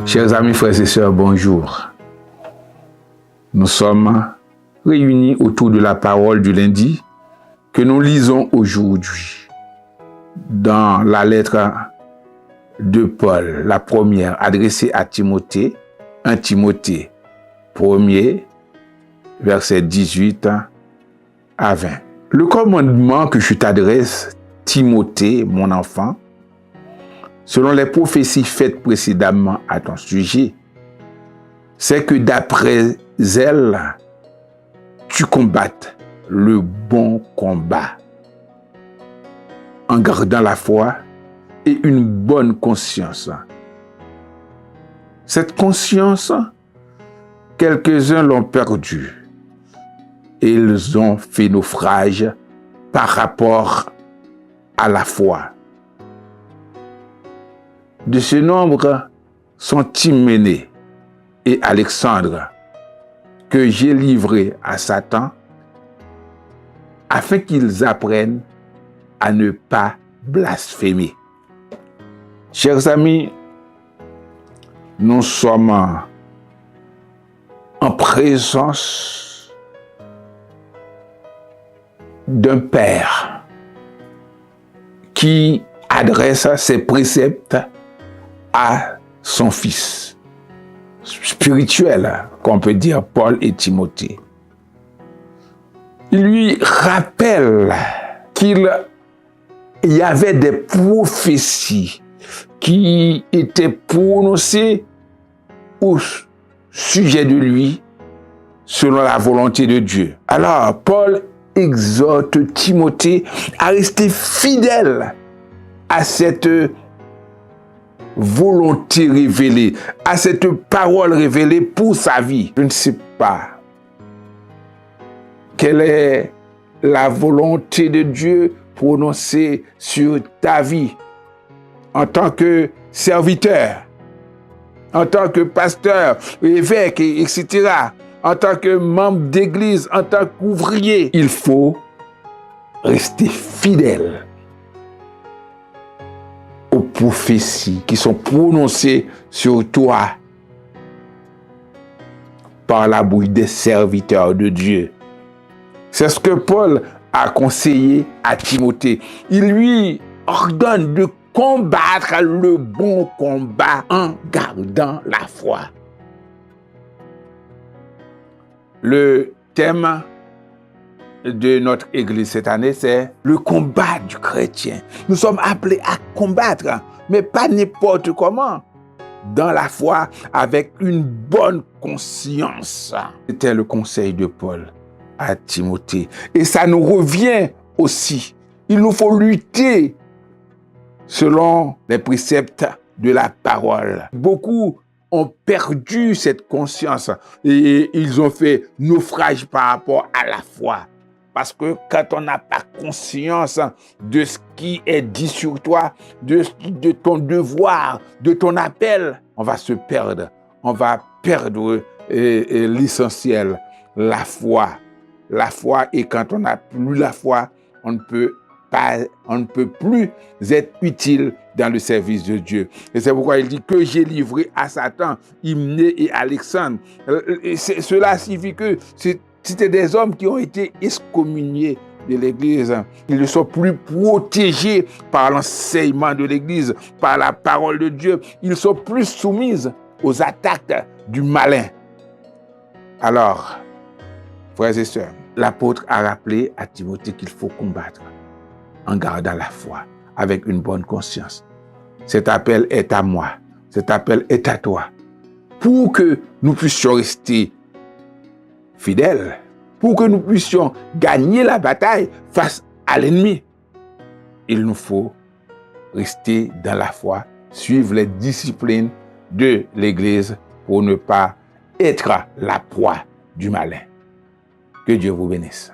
Chers amis, frères et sœurs, bonjour. Nous sommes réunis autour de la parole du lundi que nous lisons aujourd'hui dans la lettre de Paul, la première adressée à Timothée, 1 Timothée 1er, verset 18 à 20. Le commandement que je t'adresse, Timothée, mon enfant, selon les prophéties faites précédemment à ton sujet, c'est que d'après elles, tu combattes le bon combat en gardant la foi et une bonne conscience. Cette conscience, quelques-uns l'ont perdue et ils ont fait naufrage par rapport à la foi. De ce nombre sont Hyménée et Alexandre, que j'ai livrés à Satan, afin qu'ils apprennent à ne pas blasphémer. Chers amis, nous sommes en présence d'un père qui adresse ses préceptes à son fils spirituel, qu'on peut dire Paul et Timothée. Il lui rappelle qu'il y avait des prophéties qui étaient prononcées au sujet de lui selon la volonté de Dieu. Alors, Paul exhorte Timothée à rester fidèle à cette volonté révélée, à cette parole révélée pour sa vie. Je ne sais pas quelle est la volonté de Dieu prononcée sur ta vie en tant que serviteur, en tant que pasteur, évêque, etc., en tant que membre d'église, en tant qu'ouvrier. Il faut rester fidèle aux prophéties qui sont prononcées sur toi par la bouche des serviteurs de Dieu. C'est ce que Paul a conseillé à Timothée. Il lui ordonne de combattre le bon combat en gardant la foi. Le thème de notre église cette année, c'est le combat du chrétien. Nous sommes appelés à combattre, mais pas n'importe comment, dans la foi, avec une bonne conscience. C'était le conseil de Paul à Timothée. Et ça nous revient aussi. Il nous faut lutter selon les préceptes de la parole. Beaucoup ont perdu cette conscience et ils ont fait naufrage par rapport à la foi. Parce que quand on n'a pas conscience de ce qui est dit sur toi, de ton devoir, de ton appel, on va se perdre. On va perdre l'essentiel, la foi. La foi, et quand on n'a plus la foi, on ne peut plus être utile dans le service de Dieu. Et c'est pourquoi il dit que j'ai livré à Satan, Hyménée et Alexandre. Cela signifie que c'était des hommes qui ont été excommuniés de l'Église. Ils ne sont plus protégés par l'enseignement de l'Église, par la parole de Dieu. Ils sont plus soumis aux attaques du malin. Alors, frères et sœurs, l'apôtre a rappelé à Timothée qu'il faut combattre en gardant la foi, avec une bonne conscience. Cet appel est à moi, cet appel est à toi, pour que nous puissions rester fidèles, pour que nous puissions gagner la bataille face à l'ennemi. Il nous faut rester dans la foi, suivre les disciplines de l'Église pour ne pas être la proie du malin. Que Dieu vous bénisse.